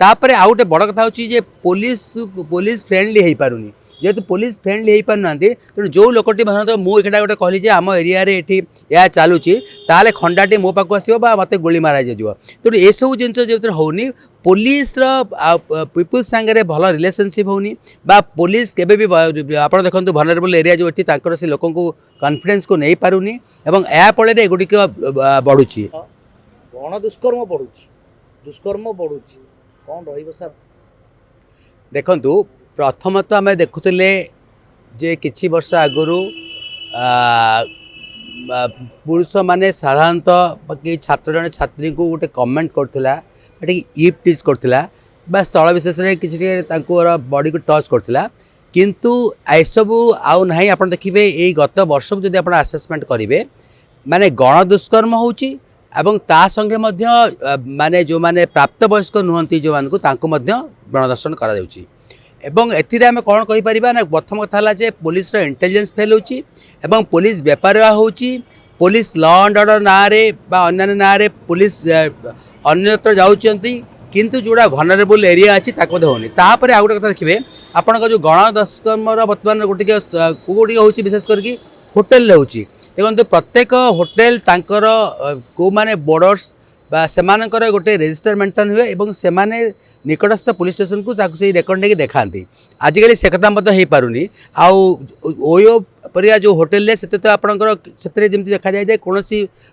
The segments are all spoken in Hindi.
तापर आउ गोटे बड़ कथा होची जे पुलिस फ्रेंडली हो पारुनी जेहेतु पुलिस फ्रेंडली हो पारना तेणु जो लोकटी भावना मुझे गोटे कहली आम एरिया ये या चलुची ताले खंडाटी मो पाक आसो मत गोली मारा जाइए तेणु ये सब जिन जो होनी पुलिस पीपुल्स सांगे भल रिलेशनशिप होनी बा पुलिस केबे भी आप देखो भनरेबल एरिया जो अच्छी से लोक कॉन्फिडेंस को नहीं पारुनी एवं या फल एगुड़िक बढ़ुची गण दुष्कर्म बढ़ुची दुष्कर्म बढ़ुची कौन रही सर देखु प्रथमतः आम देखुले जे किछि वर्ष आगु पुरुष माने साधारणतः कि छात्र जन छात्री को गोटे कमेंट करथिला इफ टीज करथिला बा स्थल विशेष बॉडी को टच करथिला किंतु एसबू आउ नहीं आप देखिए ये गत वर्ष को जब आप आसेसमेंट करेंगे माने गण दुष्कर्म होची एवं ता संगे मध्य माने जो माने प्राप्त वयस्क नुहंती जो मानकु तांको मध्य गणदर्शन करा जाउची एवं एथिरे आमे कोन कहि परिबा ना प्रथम कथा हला जे पुलिस रो इंटेलिजेंस फेल होची एवं पुलिस व्यापार होची पुलिस लॉ एंड ऑर्डर ना रे बा अन्य ना रे पुलिस अन्यत्र जाउचंती किंतु जोड़ा भनरेबल एरिया अच्छी ताकत होनी तापर आउ गोटे कथा देखिए आपण जो गण दुष्कर्म बर्तमान गोटे गोटे हूँ विशेष करके होटेल होची देखो प्रत्येक होटेल तांकर को माने बॉर्डर्स बा सेमानकर गोटे रजिस्टर मेंटेन हुए एवं सेमाने निकटस्थ पुलिस स्टेशन को से रेकर्ड नहीं देखा आजिकल से कथा हो पारुनी आयो परिया जो होटेल से तो आपंकर से देखा जाए कौन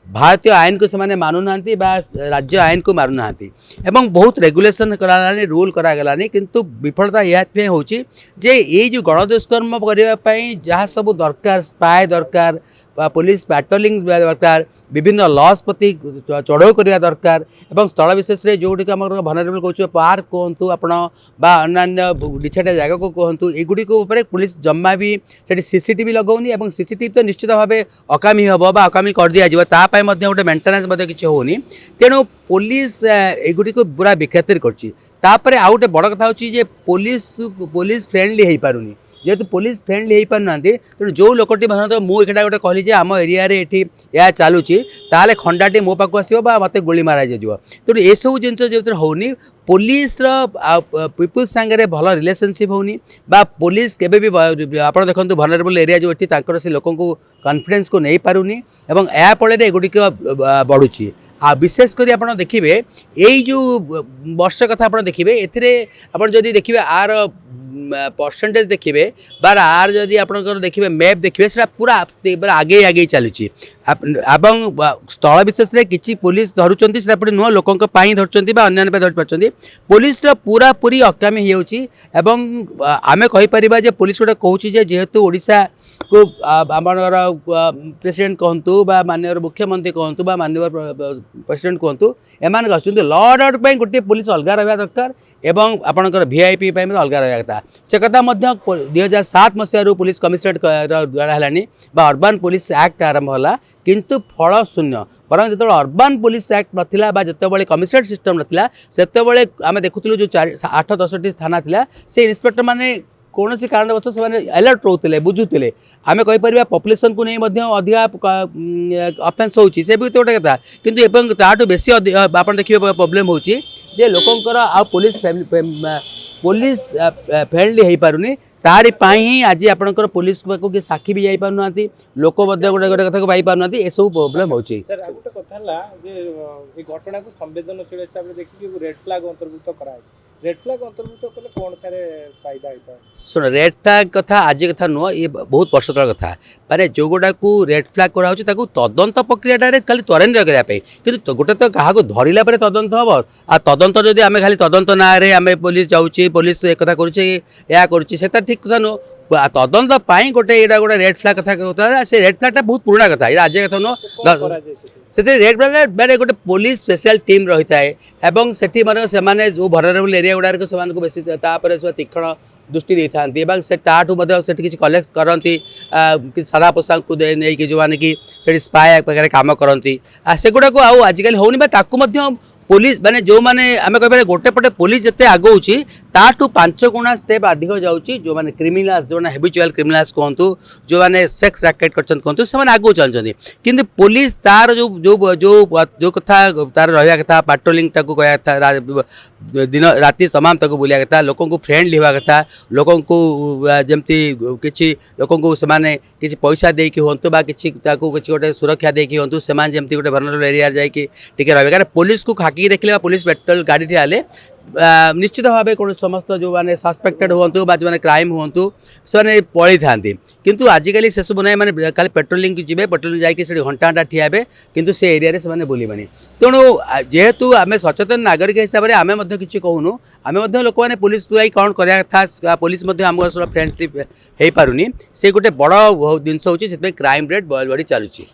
भारतीय आईन को से मानु ना राज्य आईन को मारू ना एवं बहुत रेगुलेशन करालानी रूल करागलानी किंतु विफलता यहाँ हूँ जे ये जो गण दुष्कर्म करने जहाँ सब दरकार स्पाए दरकार पुलिस पैट्रोलिंग दरकार विभिन्न लॉस प्रति चढ़ाऊ करने दरकार एवं स्थल विशेष जोटी आम भनरेबल कौच पार्क कहतु आपण अन्य निछाटिया जगह को कहतु युड़िक पुलिस जम्मा भी से सीसीटीवी लगौनी और सीसीटीवी तो निश्चित भाव अकामी हम अकामी कर दि जाए गोटे मेन्टेनान्स किसी होनी तेणु पुलिस युड़िक पूरा बेखातिर कर आउ गोटे बड़ कथा होची पुलिस फ्रेंडली हो पारुनी जेहेतु पुलिस फ्रेंडली हो पारना तेणु जो लोकटी भावना मुझे गोटे कहली आम एरिया ये या चलुची ताले खंडाटी मो पाक आसो मत गोली मारा जाइए तेणु ये सब जिन जो होनी पुलिस पीपुल्स सांगे भल रिलेशनशिप होनी बा पुलिस केबे भी आप देखो भनरेबल एरिया जो अच्छी से लोक कॉन्फिडेंस को नहीं पारुनी एवं या फल एगुड़िक बढ़ुची विशेषकर आप देखिए यही जो वर्ष कथा आप देखिए एदी देखिए आर परसेंटेज देखिए बार आर जदि आप देखिए मैप देखिए से पूरा आगे आगे चलुची स्थल विशेष किसी पुलिस धरुंच नुह लोकों धरुंच अन्य धरी पार्टी पुलिस पूरा पूरी अकामी होम आम कहीपर पुलिस गोटे कहूँ जेहेतु ओडिशा को आमर प्रेसिडेंट कहतु माननीय मुख्यमंत्री कहतु माननीय प्रेसिडेंट कहतु एम लॉ ऑर्डर गोटे पुलिस अलग रहा दरकार एवं आपंकर वीआईपी अलग रहा कथा से कथा 2007 मसीह पुलिस कमिशनरेट है अर्बन पुलिस एक्ट आरंभ होला किंतु फल शून्य बरं जो अर्बन पुलिस एक्ट नाला जो कमिशनरेट सिस्टम नाला से आम देखुलु जो 8-10 थाना थिला से इन्स्पेक्टर माने कौन सी कारणवश से अलर्ट रोते बुझुते आम कहीपर पपुलेसन को नहीं अधिका अफेन्स होची से भी गोटे कथा किंतु ताठू बेसी आप देखिए प्रोब्लेम होची जे लोकंकर आ पुलिस पुलिस फ्रेंडली हो पारुनी तारी ही आज आपंकर पुलिस को कि साक्षी भी जापर ना लोक गोटे गोटे कथा को पाई पार ना ये सब प्रोब्लेम होची घटना को संवेदनशील हिसाब से देखिए रेड फ्लैग अंतर्भुक्त करा रेड फ्लैग अंतर्भुक्त कले कौन सारे फायदा होता है सुन रेड फ्लैग कथा आज कथा नुह ये बहुत वर्ष तल कथा माने जो गोटा को रेड फ्लैग करा तदंत प्रक्रिया खाली त्वरान्वित करने कि गोटे तो क्या धरला तदंत हम आ तदंत जदि आम खाली तदंत ना आम पुलिस जाऊँचे पुलिस एक करुचे या करुँचे ठीक कथा नुह तदंत गोटे यहाँ गोटे रेड फ्लैग कथा से रेड फ्लैग बहुत पुराना कथा ये आज कथा नुह से रेड फ्लैग मैंने गोटे पुलिस स्पेशल टीम रही है से जो भनरेबल एरिया गुड़ाक से बेसी तीक्षण दृष्टि दे था से किसी कलेक्ट करती सादा पोशाक को नहीं जो मैंने कि स्पाए प्रकार कम करती से गुड़ाक आजिकल होनी पुलिस माने जो माने आम कह गोटे पटे पुलिस जिते आगौची ताठू 5 गुणा स्टेप अधिक जाऊँगी जो मैंने क्रिमिनाल्स जो हेबिचुअल क्रिमिनाल्स कहतु जो मैंने सेक्स रैकेट कहतु से आगू चलते किंतु पुलिस तार जो जो जो जो कथा तार रहा कथा पाट्रोलिंग टाक कह दिन राति तमाम तक बुलिया कथा लोक फ्रेंडली हवा कथा लोक जमती किसी लोक किसी पैसा देकी हूँ कि गोटे सुरक्षा देकी हूँ से गोटे भनरेबल एरिया जाकि रहा कारण पुलिस को खाकी देखले पुलिस पेट्रोल गाड़ी ठियाले निश्चित भाव कौन समस्त जो मैंने सस्पेक्टेड हूँ जो क्राइम हूँ से पलि था किंतु आजिकल से सब ना मैंने खाली पेट्रोलिंग जी पेट्रोलिंग जाकि घंटा घंटा ठिया किंतु से एरिया से बुलवानी तेणु जेहेतु आम सचेतन नागरिक हिसाब से आम कि कहूनु आम लोक मैंने पुलिस कौन कराया था पुलिस आम फ्रेंडली हो पारुनी से गोटे बड़ जिनस हो क्राइम रेट बढ़ी चलुची।